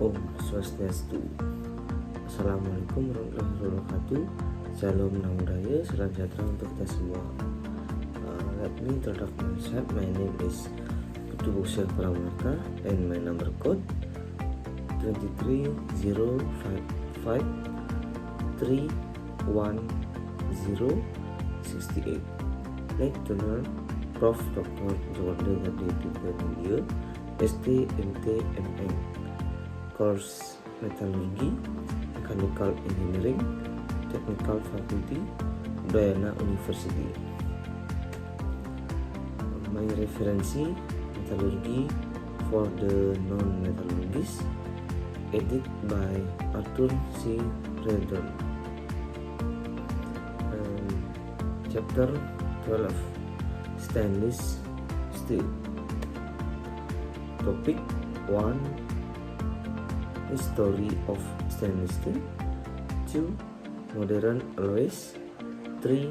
Om Swastiastu. Assalamualaikum warahmatullahi wabarakatuh. Salam Namo Buddhaya, salam sejahtera untuk kita semua. Let me introduce myself. My name is Putu Buksil Pramarta and my number code 23055311068. Like to learn Prof. Dr. Jogordo Gade Media STMT-MM Course Metallurgi, Mechanical Engineering, Technical Faculty, Udayana University. My referensi Metallurgi for the non-metallurgists, edit by Arthur C. Redon. Chapter 12, Stainless Steel. Topic 1, History of stainless steel. 2, Modern alloys. 3,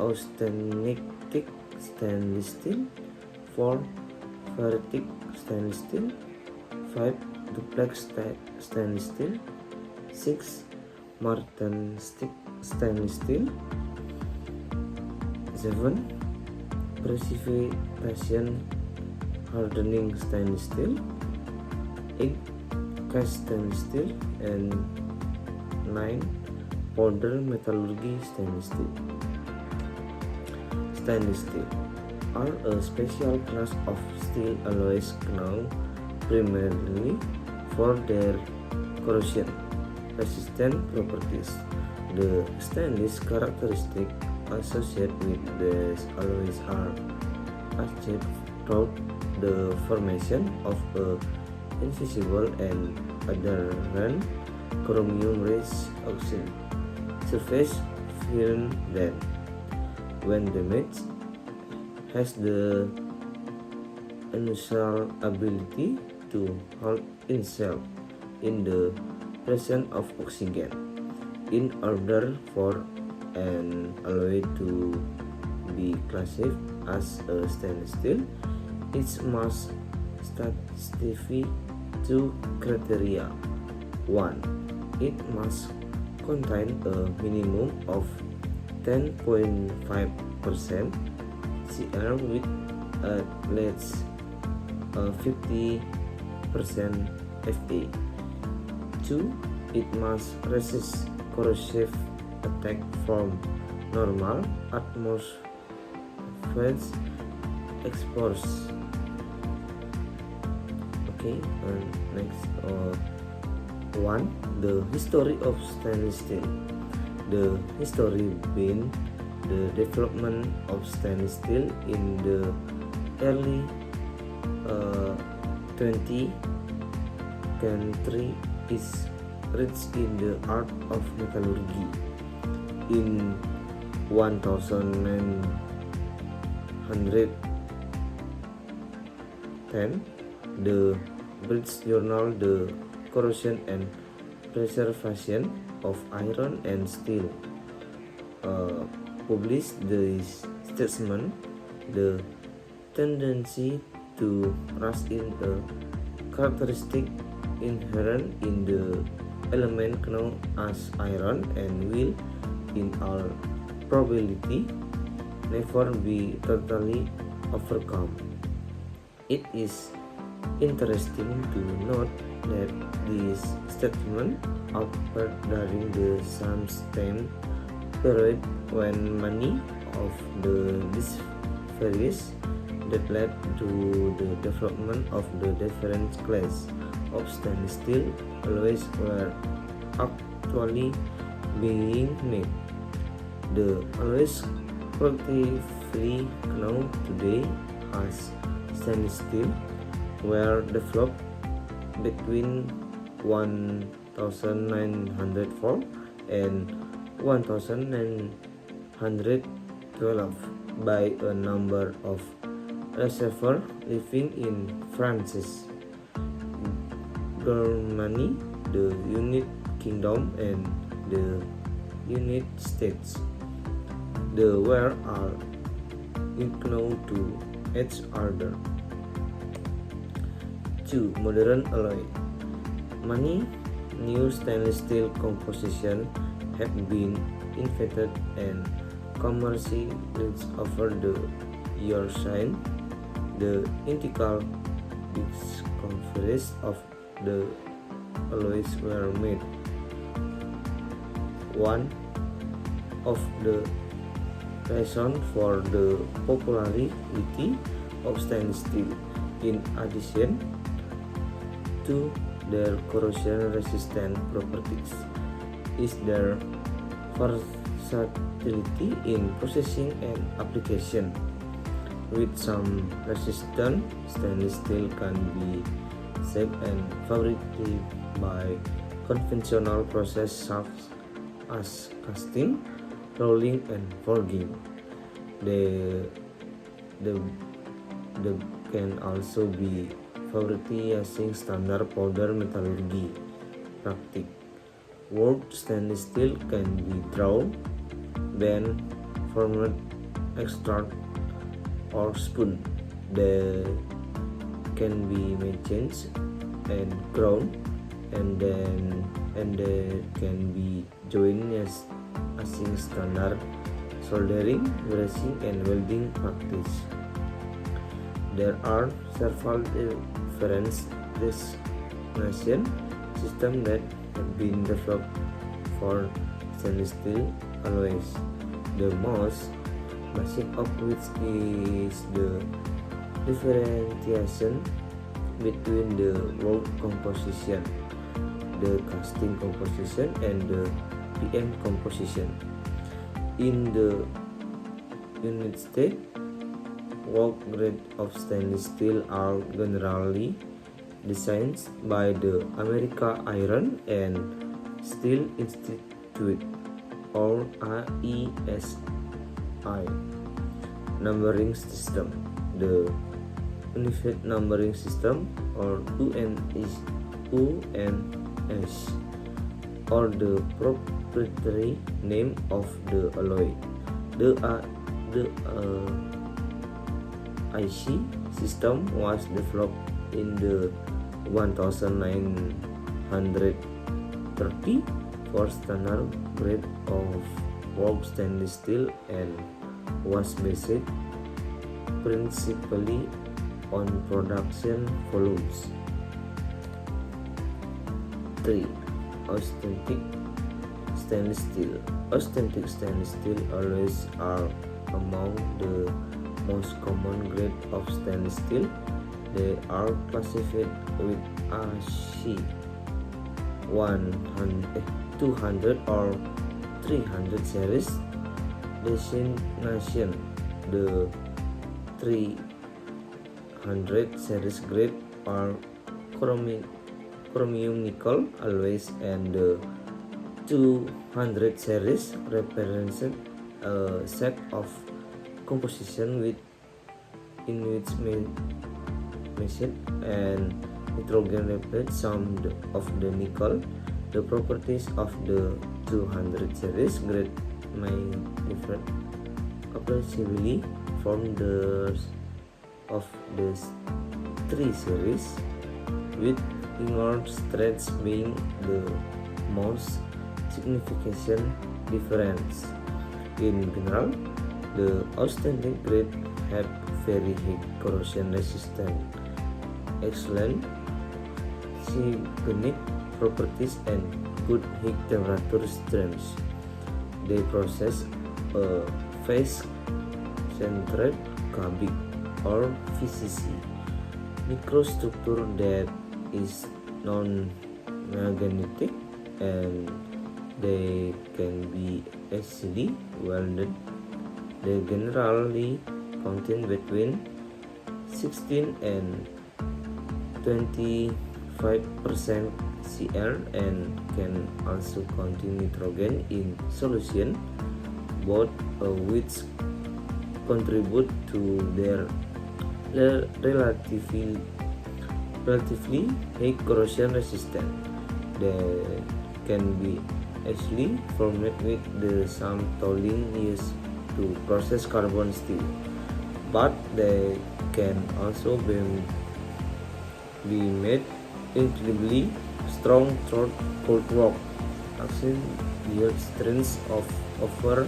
Austenitic stainless steel. 4, Ferritic stainless steel. 5, Duplex stainless steel. 6, Martenstick stainless steel. 7, Precipitation hardening stainless steel. 8, Cast stainless steel. And 9, Powder metallurgy stainless steel. Stainless steel are a special class of steel alloys known primarily for their corrosion resistant properties. The stainless characteristics associated with these alloys are achieved through the formation of a invisible and adherent chromium-rich oxide surface film that, when damaged, has the unusual ability to hold itself in the presence of oxygen. In order for an alloy to be classified as a stainless steel, it must satisfy two criteria. 1. It must contain a minimum of 10.5% Cr with at least 50% Fa. 2. It must resist corrosive attack from normal atmospheric exposure. Okay, next 1. The history of stainless steel. The history being the development of stainless steel in the early 20th century is rich in the art of metallurgy. In 1910, the British journal The Corrosion and Preservation of Iron and Steel published the statement, the tendency to rust in a characteristic inherent in the element known as iron and will, in all probability, never be totally overcome. It is interesting to note that this statement occurred during the same time period when many of the discoveries that led to the development of the different class of stainless steel alloys were actually being made. The alloys collectively known today as stainless steel were developed between 1904 and 1912 by a number of researchers living in France, Germany, the United Kingdom, and the United States. The were are known to each other. 2. Modern alloy. Many new stainless steel compositions have been invented and commercialized over the years since the initial discoveries of the alloys were made. One of the reasons for the popularity of stainless steel, in addition to their corrosion-resistant properties, is their versatility in processing and application. With some resistant, stainless steel can be shaped and fabricated by conventional processes such as casting, rolling, and forging. They can also be fabricated using standard powder metallurgy practice. Worked stainless steel can be drawn, bent, formed, extracted, or spun. They can be machined and ground, and they can be joined as using standard soldering, brazing, and welding practice. There are several different designation systems that have been developed for stainless steel alloys. The most basic of which is the differentiation between the world composition, the casting composition, and the PM composition. In the United States, work grade of stainless steel are generally designed by the American Iron and Steel Institute, or AISI. Numbering system. The Unified Numbering System, or UNS, or the proprietary name of the alloy. The IC system was developed in the 1930 for standard grade of worked stainless steel and was based principally on production volumes. 3. Authentic stainless steel. Authentic stainless steel alloys are among the most common grade of stainless steel. They are classified with AC 200 or 300 series designation. The 300 series grade are chromium nickel alloys, and the 200 series represents a set of composition in which methane and nitrogen represent some of the nickel. The properties of the 200 series grade may differ appreciably from those of the 3 series, with inward stretch being the most significant difference. In general, the authentic grade have very high corrosion resistance, excellent cyclonic properties, and good high temperature strength. They possess a face-centered cubic, or VCC microstructure that is non-magnetic, and they can be easily welded. They generally contain between 16 and 25% Cl and can also contain nitrogen in solution, both of which contribute to their relatively high corrosion resistance. They can be easily formed with the same tooling used to process carbon steel, but they can also be made incredibly strong through cold rock, acting yield strengths of over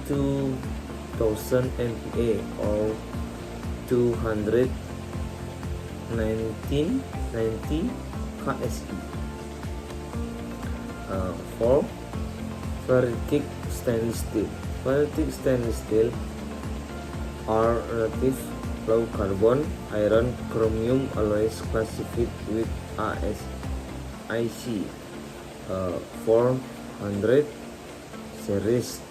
2000 MPa or 290 KSI. 4. Ferritic stainless steel. Ferritic stainless steel are relative low carbon iron chromium alloys classified with ASIC 400 series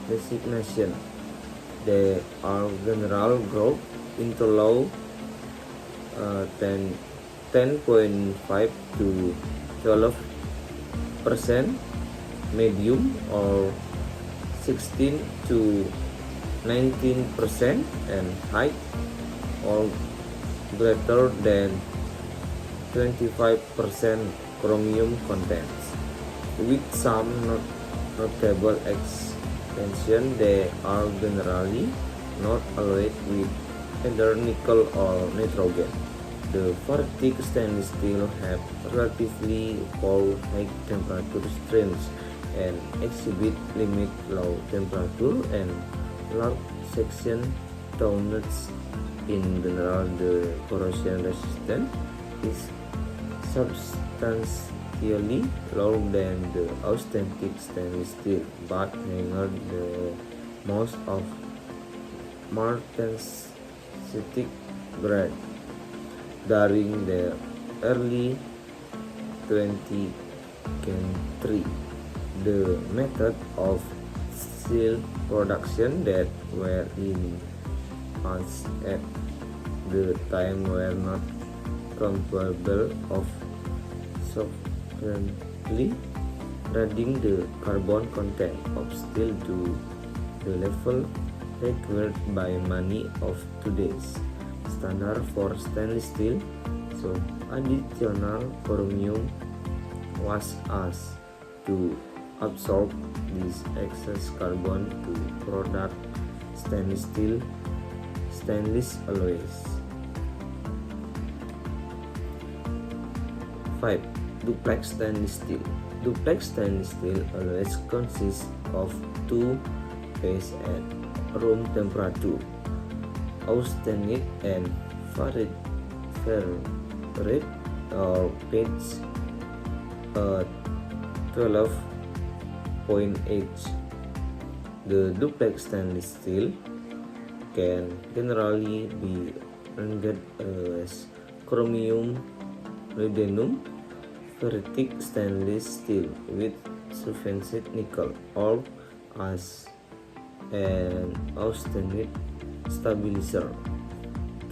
designation. They are general grouped into low 10.5 to 12%, medium or 16 to 19%, and high or greater than 25% chromium contents. With some notable exceptions, they are generally not alloyed with either nickel or nitrogen. The ferritic stainless steel have relatively poor high temperature strengths and exhibit limit low temperature and large section toughness. In general, the corrosion resistance is substantially lower than the authentic stainless steel, but neither the most of martensitic grade. During the early 20th century, the method of steel production that were in use at the time were not capable of sufficiently reducing the carbon content of steel to the level required by many of today's standard for stainless steel, so additional chromium was asked to absorb this excess carbon to produce stainless alloys. 5. Duplex stainless steel. Duplex stainless steel alloys consist of two phases at room temperature: austenite and ferrite or pitch 12.8. The duplex stainless steel can generally be regarded as chromium molybdenum ferritic stainless steel with sufficient nickel, or as an austenite stabilizer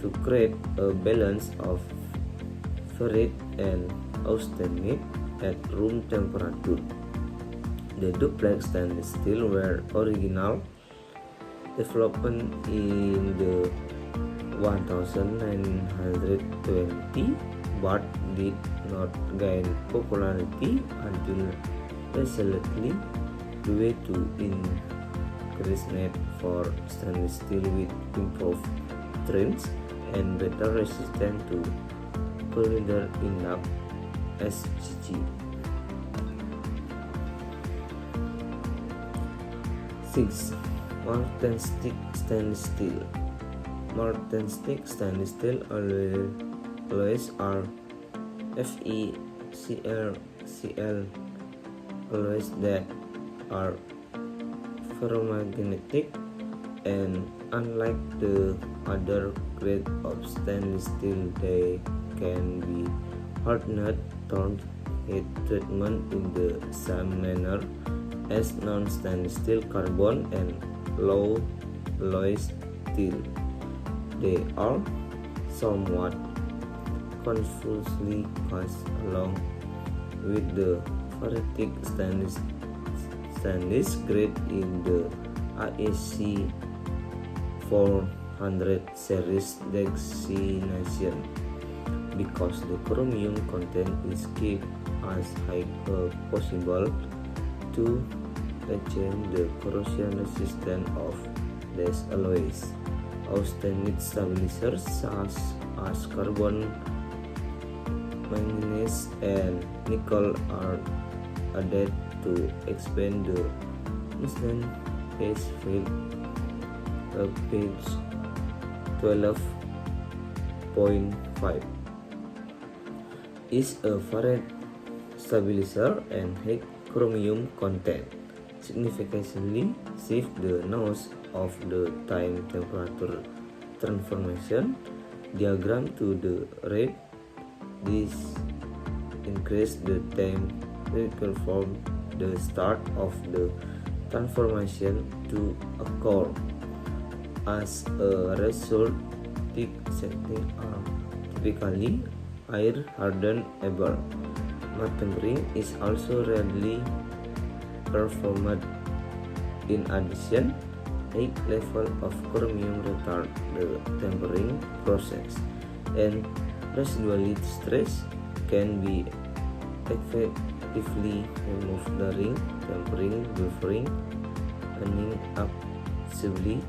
to create a balance of ferrite and austenite at room temperature. The duplex stainless steel were originally developed in the 1920, but did not gain popularity until recently due to increased need for stainless steel with improved strength and better resistance to corrosion enough SGG. 6. Martensitic stainless steel. Martensitic stainless steel alloys are FeCl alloys that are ferromagnetic, and unlike the other grades of stainless steel, they can be hardened through heat treatment in the same manner as non-stainless steel, carbon, and low alloy steel. They are somewhat confusingly passed along with the ferritic stainless grade in the ASC 400 series designation, because the chromium content is kept as high as possible to achieve the corrosion resistance of these alloys. Austenite stabilizers such as carbon manganese and nickel are added to expand the Muslim base field. Page 12.5 is a Faraday stabilizer and high chromium content significantly shift the nose of the time temperature transformation diagram to the right. This increase the time required from the start of the transformation to occur. As a result, thick settings are typically air hardened ever. Tempering is also rarely performed. In addition, high level of chromium retard the tempering process, and residual stress can be effectively removed during tempering, buffering, and actively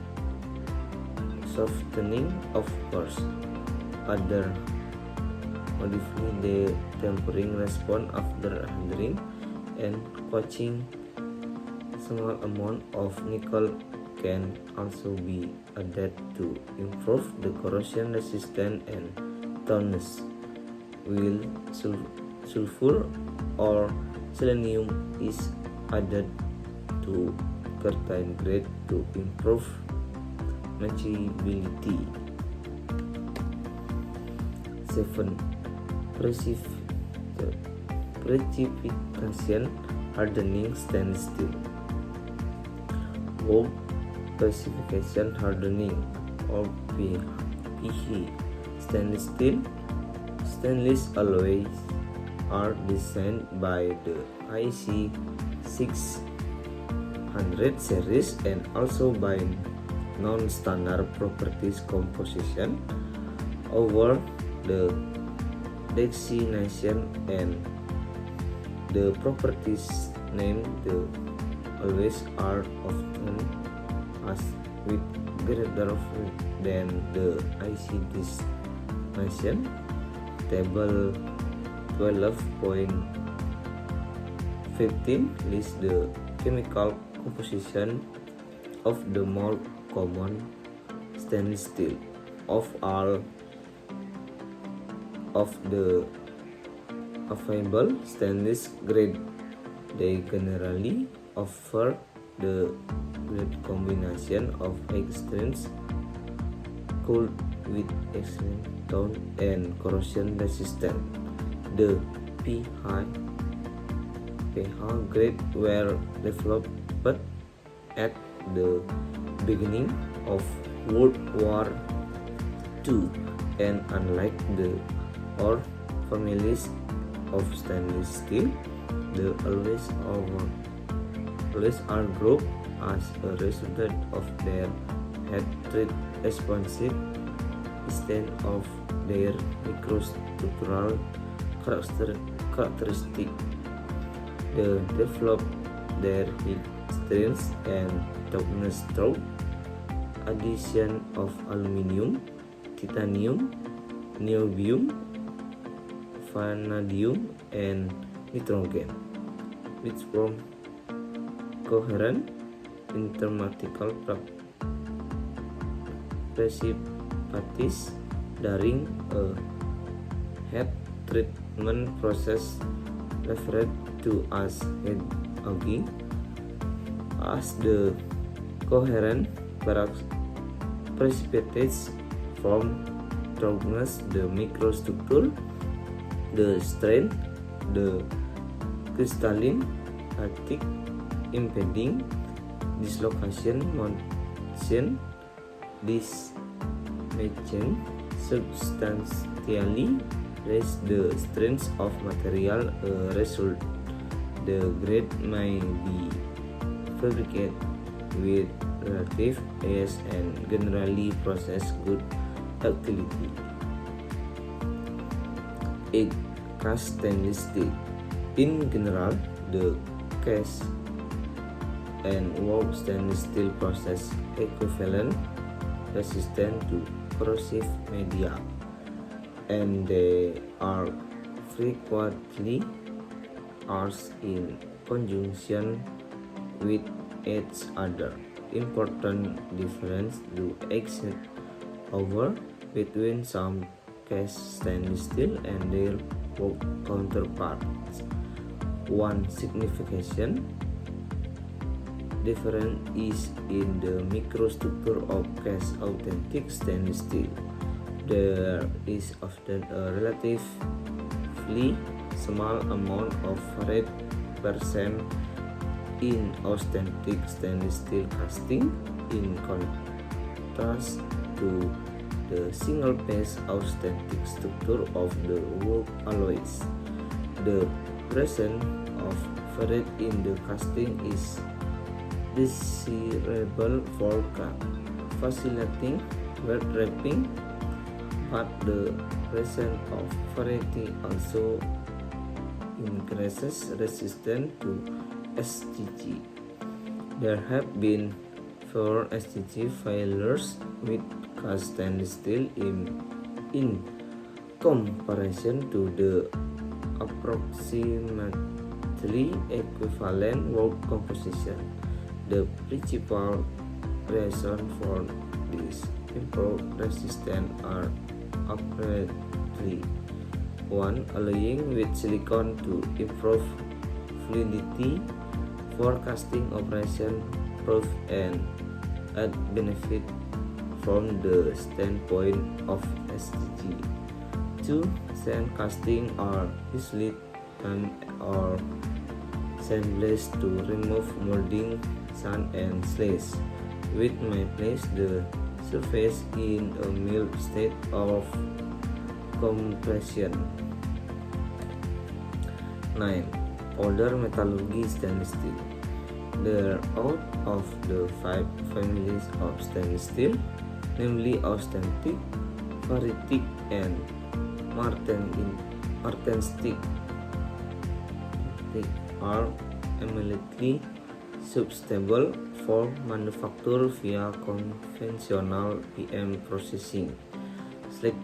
softening. Of course, other modify the tempering response after handling and quenching. Small amount of nickel can also be added to improve the corrosion resistance and toughness, while sulfur or selenium is added to certain grade to improve matchability. 7. Precipitation hardening stainless steel. Work precipitation hardening or PH stainless alloys are designed by the IC 600 series and also by non-standard properties composition over the designation and the properties named the always are often as with greater than the IC designation. Table 12.15 lists the chemical composition of the more common stainless steel. Of all of the available stainless grade, they generally offer the great combination of high strength, cooled with excellent tone and corrosion resistance. The PH grade were developed at the beginning of World War II, and unlike the other families of stainless steel, the alloys are grouped as a result of their heat responsive extent of their microstructural characteristics. They develop their heat strength and toughness through addition of aluminum, titanium, niobium, vanadium, and nitrogen, which form coherent intermaterial precipitates during a heat treatment process referred to as heat aging. As the coherent precipitates from toughness, the microstructure, the strength, the crystalline lattice impeding dislocation motion. This matching substantially raise the strength of material. Result, the grade may be fabricated with relative ease and generally process good utility. 8. Cast stainless steel. In general, the cast and work stainless steel process equivalent resistant to corrosive media, and they are frequently are in conjunction with each other. Important difference do exist over between some cast stainless steel and their counterparts. One significant difference is in the microstructure of cast authentic stainless steel. There is often a relatively small amount of ferrite percent in authentic stainless steel casting, in contrast to the single-phase authentic structure of the work alloys. The presence of ferrite in the casting is desirable for facilitating wet wrapping, but the presence of ferrite also increases resistance to STG. There have been 4 STG failures with cast stainless steel in comparison to the approximately equivalent work composition. The principal reason for this improved resistance are apparently: 1. Alloying with silicon to improve fluidity for casting operation, proof and add benefit from the standpoint of STG. 2. Sand casting are usually done or sandblast to remove molding, sand and slash, which may place the surface in a mild state of compression. 9. Powder metallurgy stainless steel. There out of the 5 families of stainless steel, namely authentic, ferritic, and martensitic, are eminently suitable for manufacture via conventional PM processing. Slag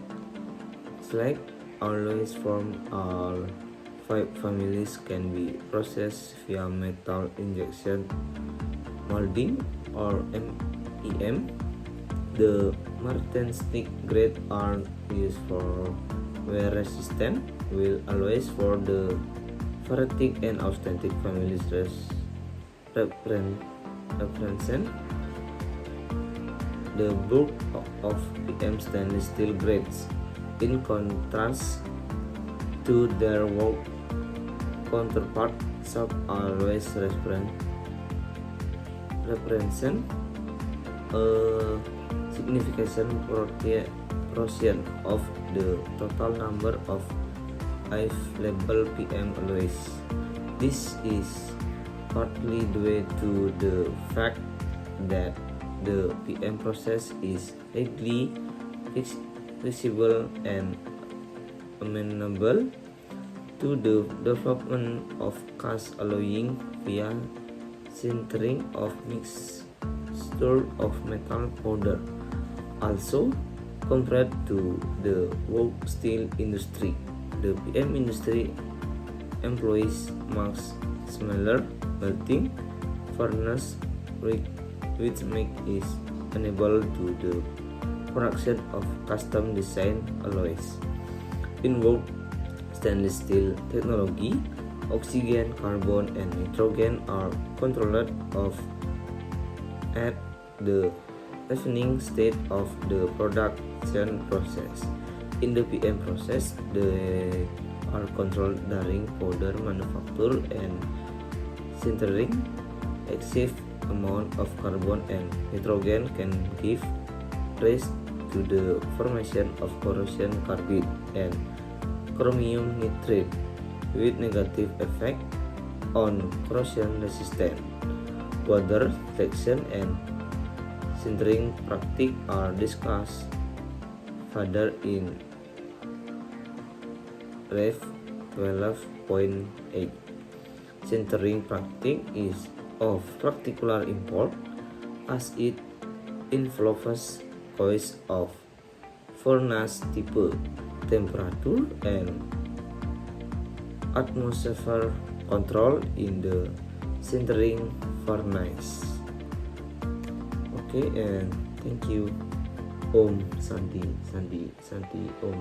alloys from all 5 families can be processed via metal injection molding or MEM. The martensitic grade are used for wear resistant, while alloys for the ferritic and authentic families represent the bulk of PM stainless steel grades. In contrast to their work counterpart, some alloys represent a significant portion of the total number of available PM alloys. This is partly due to the fact that the PM process is highly flexible and amenable to the development of cast alloying via sintering of mixture of metal powder. Also, compared to the work steel industry, the PM industry employs much smaller melting furnace, which make it enable to the production of custom designed alloys. In work stainless steel technology, oxygen, carbon, and nitrogen are controlled at the refining state of the production process. In the PM process, they are controlled during powder manufacture and sintering. Excessive amount of carbon and nitrogen can give rise to the formation of corrosion carbide and chromium nitride, with negative effect on corrosion resistance. Water section and sintering practice are discussed further in Ref 12.8. Sintering practice is of particular import as it involves choice of furnace type, temperature, and atmosphere control in the sintering furnace. Okay, and thank you. Om Santi Om.